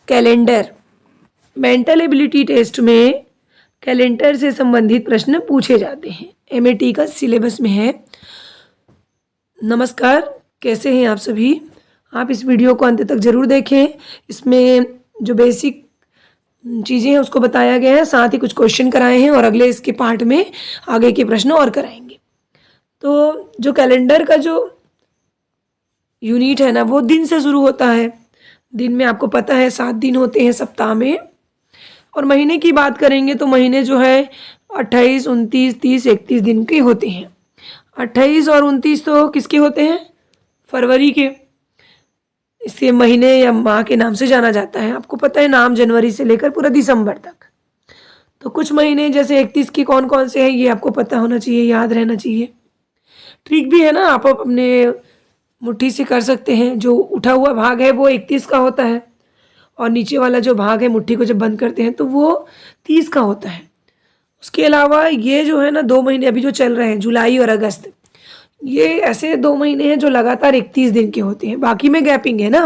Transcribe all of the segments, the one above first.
Calendar, mental ability test में calendar से संबंधित प्रश्न पूछे जाते हैं। एमएटी का सिलेबस में है। नमस्कार, कैसे हैं आप सभी? आप इस वीडियो को अंत तक ज़रूर देखें। इसमें जो बेसिक चीज़ें हैं उसको बताया गया है, साथ ही कुछ क्वेश्चन कराए हैं और अगले इसके पार्ट में आगे के प्रश्न और कराएंगे। तो जो कैलेंडर का जो यूनिट है ना, वो दिन से शुरू होता है। दिन में आपको पता है 7 दिन होते हैं सप्ताह में। और महीने की बात करेंगे तो महीने जो है 28, 29, 30, 31 दिन के होते हैं। 28 और 29 तो किसके होते हैं? फरवरी के। इसे महीने या माह के नाम से जाना जाता है। आपको पता है, नाम जनवरी से लेकर पूरा दिसंबर तक। तो कुछ महीने जैसे 31 के कौन कौन से हैं ये आपको पता होना चाहिए, याद रहना चाहिए। ट्रिक भी है ना, आप अपने मुट्ठी से कर सकते हैं। जो उठा हुआ भाग है वो 31 का होता है और नीचे वाला जो भाग है मुट्ठी को जब बंद करते हैं तो वो 30 का होता है। उसके अलावा ये जो है ना 2 महीने अभी जो चल रहे हैं, जुलाई और अगस्त, ये ऐसे 2 महीने हैं जो लगातार 31 दिन के होते हैं। बाकी में गैपिंग है ना,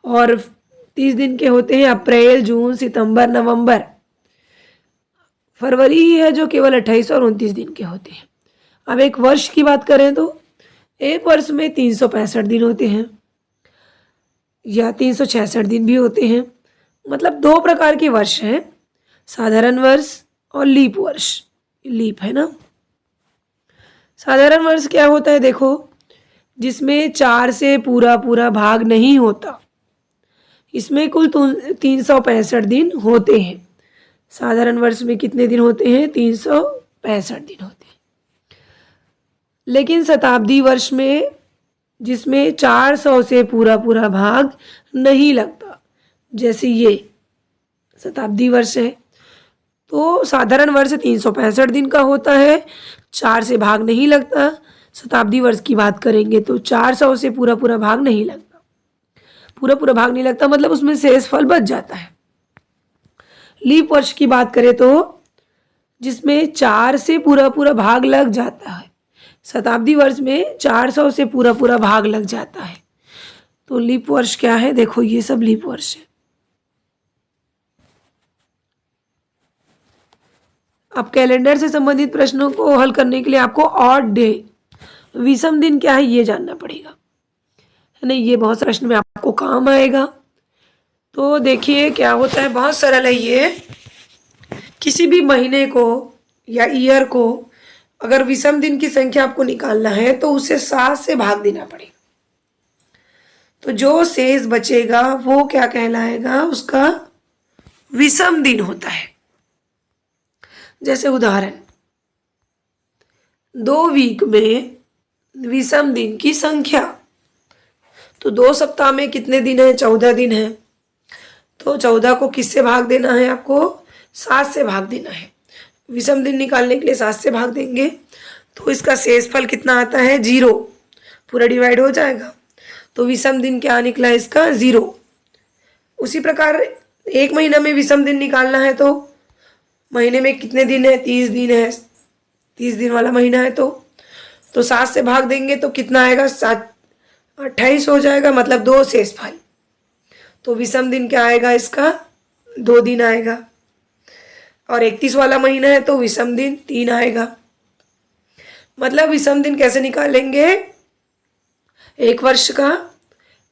और 30 दिन के होते हैं अप्रैल, जून, सितंबर, नवंबर। फरवरी ही है जो केवल 28 और 29 दिन के होते हैं। अब एक वर्ष की बात करें तो एक वर्ष में 365 दिन होते हैं या 366 दिन भी होते हैं। मतलब 2 प्रकार के वर्ष हैं, साधारण वर्ष और लीप वर्ष। लीप है ना। साधारण वर्ष क्या होता है देखो, जिसमें 4 से पूरा पूरा भाग नहीं होता। इसमें कुल 365 दिन होते हैं। साधारण वर्ष में कितने दिन होते हैं? 365 दिन होते हैं। लेकिन शताब्दी वर्ष में, जिसमें 400 से पूरा पूरा भाग नहीं लगता, जैसे ये शताब्दी वर्ष है, तो साधारण वर्ष 365 दिन का होता है, 4 से भाग नहीं लगता। शताब्दी वर्ष की बात करेंगे तो 400 से पूरा पूरा भाग नहीं लगता। पूरा पूरा भाग नहीं लगता मतलब उसमें शेष फल बच जाता है। लीप वर्ष की बात करें तो जिसमें 4 से पूरा पूरा भाग लग जाता है। शताब्दी वर्ष में 400 से पूरा पूरा भाग लग जाता है। तो लीप वर्ष क्या है? देखो ये सब लीप वर्ष है। अब कैलेंडर से संबंधित प्रश्नों को हल करने के लिए आपको ऑड डे, विषम दिन क्या है ये जानना पड़ेगा, है ना। ये बहुत सारे प्रश्न में आपको काम आएगा। तो देखिए क्या होता है, बहुत सरल है ये। किसी भी महीने को या ईयर को अगर विषम दिन की संख्या आपको निकालना है तो उसे 7 से भाग देना पड़ेगा। तो जो शेष बचेगा वो क्या कहलाएगा? उसका विषम दिन होता है। जैसे उदाहरण, 2 वीक में विषम दिन की संख्या, तो 2 सप्ताह में कितने दिन है? 14 दिन है। तो 14 को किससे भाग देना है? आपको 7 से भाग देना है। विषम दिन निकालने के लिए 7 से भाग देंगे तो इसका शेषफल कितना आता है? 0। पूरा डिवाइड हो जाएगा तो विषम दिन क्या निकला इसका? 0। उसी प्रकार एक महीना में विषम दिन निकालना है तो महीने में कितने दिन है? 30 दिन है। 30 दिन वाला महीना है तो 7 से भाग देंगे तो कितना आएगा? 7, 28 हो जाएगा, मतलब 2 शेषफल। तो विषम दिन क्या आएगा इसका? 2 दिन आएगा। और 31 वाला महीना है तो विषम दिन 3 आएगा। मतलब विषम दिन कैसे निकालेंगे? एक वर्ष का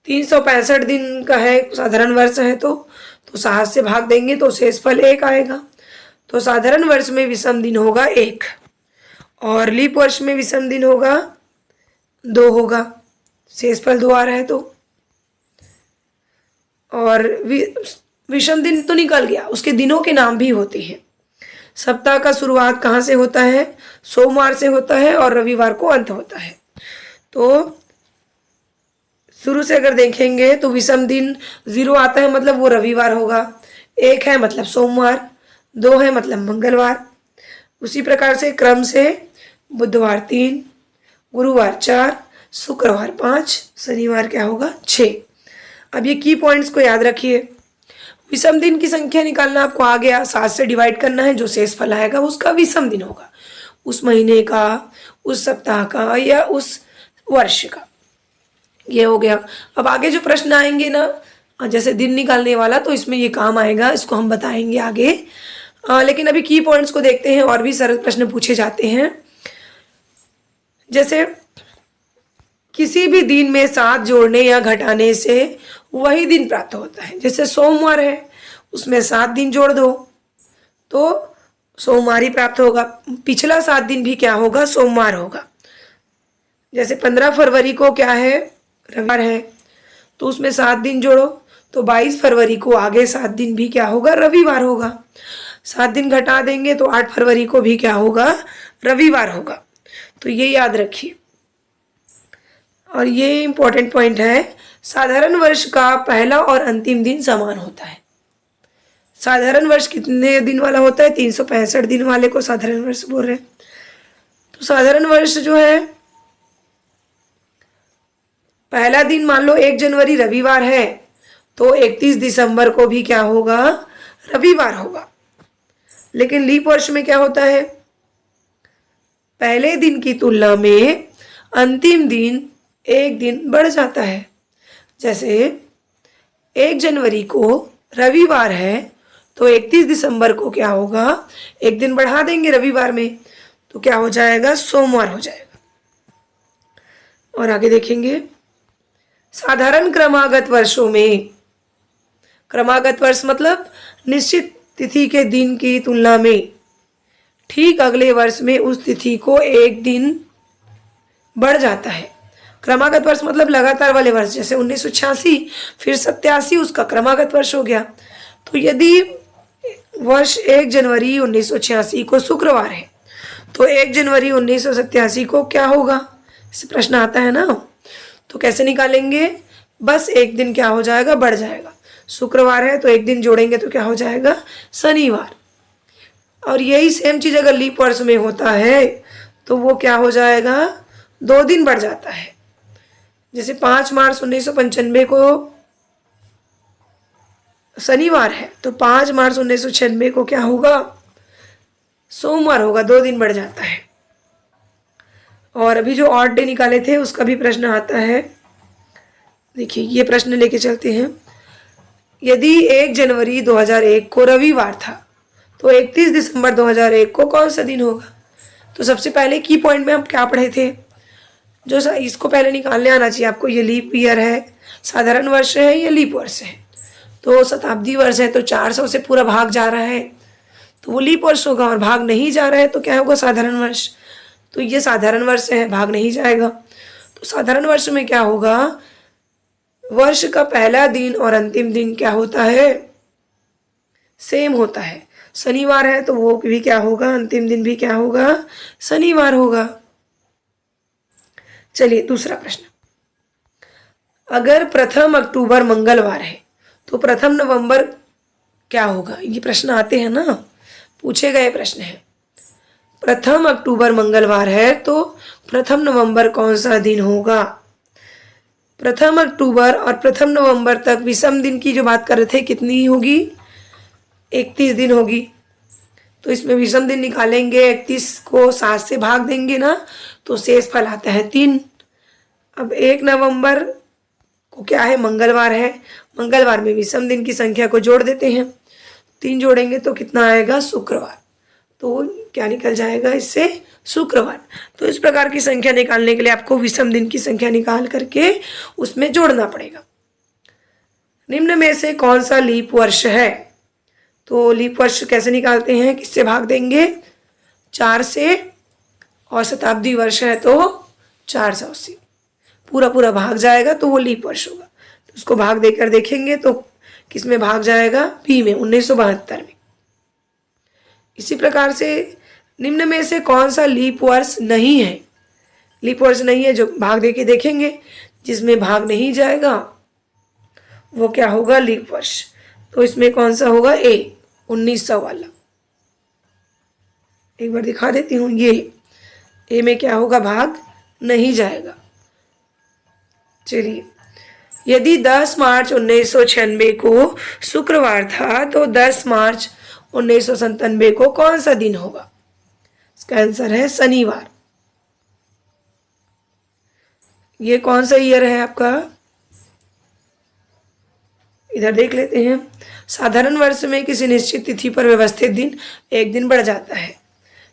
365 दिन का है, साधारण वर्ष है तो 7 से भाग देंगे तो शेषफल 1 आएगा। तो साधारण वर्ष में विषम दिन होगा 1 और लीप वर्ष में विषम दिन होगा 2 होगा। शेषफल 2 आ रहा है तो। और विषम दिन तो निकल गया, उसके दिनों के नाम भी होते हैं। सप्ताह का शुरुआत कहाँ से होता है? सोमवार से होता है और रविवार को अंत होता है। तो शुरू से अगर देखेंगे तो विषम दिन 0 आता है मतलब वो रविवार होगा, 1 है मतलब सोमवार, 2 है मतलब मंगलवार। उसी प्रकार से क्रम से बुधवार 3, गुरुवार 4, शुक्रवार 5, शनिवार क्या होगा? 6। अब ये की पॉइंट्स को याद रखिए। विषम दिन की संख्या निकालना आपको आ गया, 7 से डिवाइड करना है, जो शेषफल आएगा उसका विषम दिन होगा, उस महीने का, उस सप्ताह का या उस वर्ष का। ये हो गया। अब आगे जो प्रश्न आएंगे ना, जैसे दिन निकालने वाला, तो इसमें ये काम आएगा, इसको हम बताएंगे आगे। लेकिन अभी की पॉइंट्स को देखते हैं, और भी सरल प्रश्न पूछे जाते हैं। जैसे किसी भी दिन में 7 जोड़ने या घटाने से वही दिन प्राप्त होता है। जैसे सोमवार है, उसमें 7 दिन जोड़ दो तो सोमवार ही प्राप्त होगा। पिछला 7 दिन भी क्या होगा, सोमवार होगा। जैसे 15 फरवरी को क्या है, रविवार है, तो उसमें 7 दिन जोड़ो तो 22 फरवरी को आगे 7 दिन भी क्या होगा, रविवार होगा। 7 दिन घटा देंगे तो 8 फरवरी को भी क्या होगा, रविवार होगा। तो ये याद रखिए। और ये इंपॉर्टेंट पॉइंट है, साधारण वर्ष का पहला और अंतिम दिन समान होता है। साधारण वर्ष कितने दिन वाला होता है, 365 दिन वाले को साधारण वर्ष बोल रहे हैं। तो साधारण वर्ष जो है, पहला दिन मान लो 1 जनवरी रविवार है, तो 31 दिसंबर को भी क्या होगा, रविवार होगा। लेकिन लीप वर्ष में क्या होता है, पहले दिन की तुलना में अंतिम दिन 1 दिन बढ़ जाता है। जैसे 1 जनवरी को रविवार है, तो 31 दिसंबर को क्या होगा, 1 दिन बढ़ा देंगे रविवार में, तो क्या हो जाएगा, सोमवार हो जाएगा। और आगे देखेंगे, साधारण क्रमागत वर्षों में, क्रमागत वर्ष मतलब निश्चित तिथि के दिन की तुलना में ठीक अगले वर्ष में उस तिथि को 1 दिन बढ़ जाता है। क्रमागत वर्ष मतलब लगातार वाले वर्ष, जैसे 1986 फिर 87 उसका क्रमागत वर्ष हो गया। तो यदि वर्ष 1 जनवरी 1986 को शुक्रवार है, तो 1 जनवरी 1987 को क्या होगा, इस प्रश्न आता है ना, तो कैसे निकालेंगे, बस 1 दिन क्या हो जाएगा, बढ़ जाएगा। शुक्रवार है तो 1 दिन जोड़ेंगे तो क्या हो जाएगा, शनिवार। और यही सेम चीज़ अगर लीप वर्ष में होता है तो वो क्या हो जाएगा, 2 दिन बढ़ जाता है। जैसे 5 मार्च 1995 को शनिवार है, तो 5 मार्च 1996 को क्या होगा, सोमवार होगा, 2 दिन बढ़ जाता है। और अभी जो ऑड डे निकाले थे उसका भी प्रश्न आता है। देखिए ये प्रश्न लेके चलते हैं। यदि 1 जनवरी 2001 को रविवार था, तो 31 दिसंबर 2001 को कौन सा दिन होगा। तो सबसे पहले की पॉइंट में हम क्या पढ़े थे, जो इसको पहले निकालने आना चाहिए आपको, ये लीप ईयर है, साधारण वर्ष है, ये लीप वर्ष है। तो शताब्दी वर्ष है तो 400 से पूरा भाग जा रहा है, तो वो लीप वर्ष होगा। और भाग नहीं जा रहा है तो क्या होगा, साधारण वर्ष। तो ये साधारण वर्ष है, भाग नहीं जाएगा। तो साधारण वर्ष में क्या होगा, वर्ष का पहला दिन और अंतिम दिन क्या होता है, सेम होता है। शनिवार है तो वो भी क्या होगा, अंतिम दिन भी क्या होगा, शनिवार होगा। चलिए दूसरा प्रश्न, अगर 1 अक्टूबर मंगलवार है तो 1 नवंबर क्या होगा। ये प्रश्न आते हैं ना, पूछे गए प्रश्न है। 1 अक्टूबर मंगलवार है तो 1 नवंबर कौन सा दिन होगा। 1 अक्टूबर और 1 नवंबर तक विषम दिन की जो बात कर रहे थे, कितनी होगी, 31 दिन होगी। तो इसमें विषम दिन निकालेंगे, 31 को 7 से भाग देंगे ना, तो शेष फल आता है 3। अब 1 नवंबर को क्या है, मंगलवार है, मंगलवार में विषम दिन की संख्या को जोड़ देते हैं, 3 जोड़ेंगे तो कितना आएगा, शुक्रवार। तो क्या निकल जाएगा इससे, शुक्रवार। तो इस प्रकार की संख्या निकालने के लिए आपको विषम दिन की संख्या निकाल करके उसमें जोड़ना पड़ेगा। निम्न में से कौन सा लीप वर्ष है। तो लीप वर्ष कैसे निकालते हैं, किससे भाग देंगे, 4 से, और शताब्दी वर्ष है तो 480, पूरा पूरा भाग जाएगा तो वो लीप वर्ष होगा। तो उसको भाग देकर देखेंगे तो किस में भाग जाएगा, बी में, 1972 में। इसी प्रकार से निम्न में से कौन सा लीप वर्ष नहीं है। लीप वर्ष नहीं है जो भाग देके देखेंगे, जिसमें भाग नहीं जाएगा वो क्या होगा, लीप वर्ष। तो इसमें कौन सा होगा, ए, 1900 वाला। एक बार दिखा देती हूँ, ये ए में क्या होगा, भाग नहीं जाएगा। चलिए, यदि 10 मार्च 1996 को शुक्रवार था तो 10 मार्च 1997 को कौन सा दिन होगा। इसका आंसर है शनिवार। ये कौन सा ईयर है आपका, इधर देख लेते हैं। साधारण वर्ष में किसी निश्चित तिथि पर व्यवस्थित दिन एक दिन बढ़ जाता है।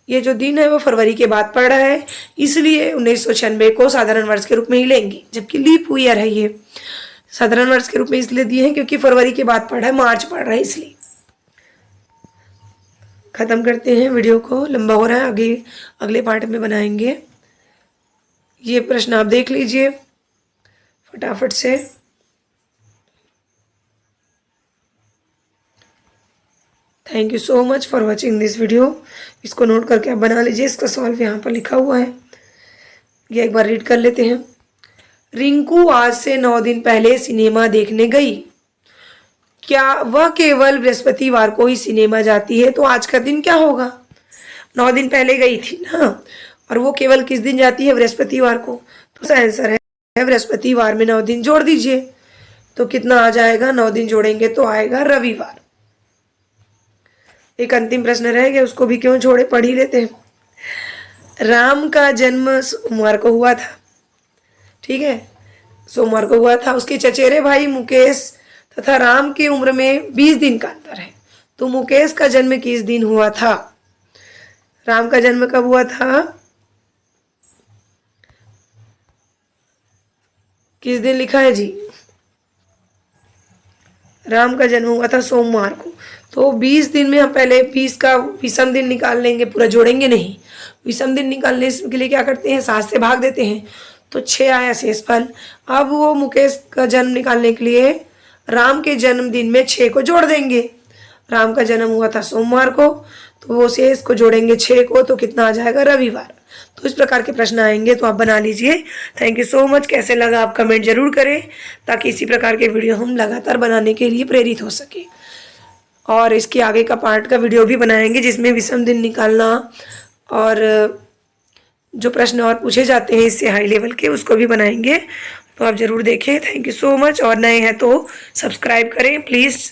ये जो दिन है वो फरवरी के बाद पड़ रहा है, इसलिए 1996 को साधारण वर्ष के रूप में ही लेंगे, जबकि लीप ईयर है ये। साधारण वर्ष के रूप में इसलिए दिए हैं क्योंकि फरवरी के बाद पड़ रहा है, मार्च पड़ रहा है, इसलिए। ख़त्म करते हैं वीडियो को, लंबा हो रहा है, आगे अगले पार्ट में बनाएंगे। ये प्रश्न आप देख लीजिए फटाफट से। Thank you so much for watching this video. इसको नोट करके आप बना लीजिए, इसका सॉल्व यहाँ पर लिखा हुआ है, ये एक बार रीड कर लेते हैं। रिंकू आज से 9 दिन पहले सिनेमा देखने गई। क्या वह केवल बृहस्पतिवार को ही सिनेमा जाती है? तो आज का दिन क्या होगा? 9 दिन पहले गई थी ना, और वो केवल किस दिन जाती है? बृहस्पतिवार को। तो इसका आंसर है बृहस्पतिवार में 9 दिन जोड़ दीजिए, तो कितना आ जाएगा? 9 दिन जोड़ेंगे तो आएगा रविवार। एक अंतिम प्रश्न रह गया, उसको भी क्यों छोड़े, पढ़ ही लेते हैं। राम का जन्म सोमवार को हुआ था, ठीक है, सोमवार को हुआ था। उसके चचेरे भाई मुकेश तथा राम की उम्र में 20 दिन का अंतर है, तो मुकेश का जन्म किस दिन हुआ था? राम का जन्म कब हुआ था? किस दिन लिखा है जी? राम का जन्म हुआ था सोमवार को। तो 20 दिन में हम पहले 20 का विषम दिन निकाल लेंगे, पूरा जोड़ेंगे नहीं। विषम दिन निकालने के लिए क्या करते हैं? 7 से भाग देते हैं, तो 6 आया शेषफल। अब वो मुकेश का जन्म निकालने के लिए राम के जन्मदिन में 6 को जोड़ देंगे। राम का जन्म हुआ था सोमवार को, तो वो शेष को जोड़ेंगे 6 को, तो कितना आ जाएगा? रविवार। तो इस प्रकार के प्रश्न आएंगे, तो आप बना लीजिए। Thank you so much. कैसे लगा आप कमेंट जरूर करें, ताकि इसी प्रकार के वीडियो हम लगातार बनाने के लिए प्रेरित हो सके। और इसके आगे का पार्ट का वीडियो भी बनाएंगे, जिसमें विषम दिन निकालना और जो प्रश्न और पूछे जाते हैं इससे हाई लेवल के, उसको भी बनाएंगे। तो आप ज़रूर देखें। Thank you so much. और नए हैं तो सब्सक्राइब करें प्लीज़।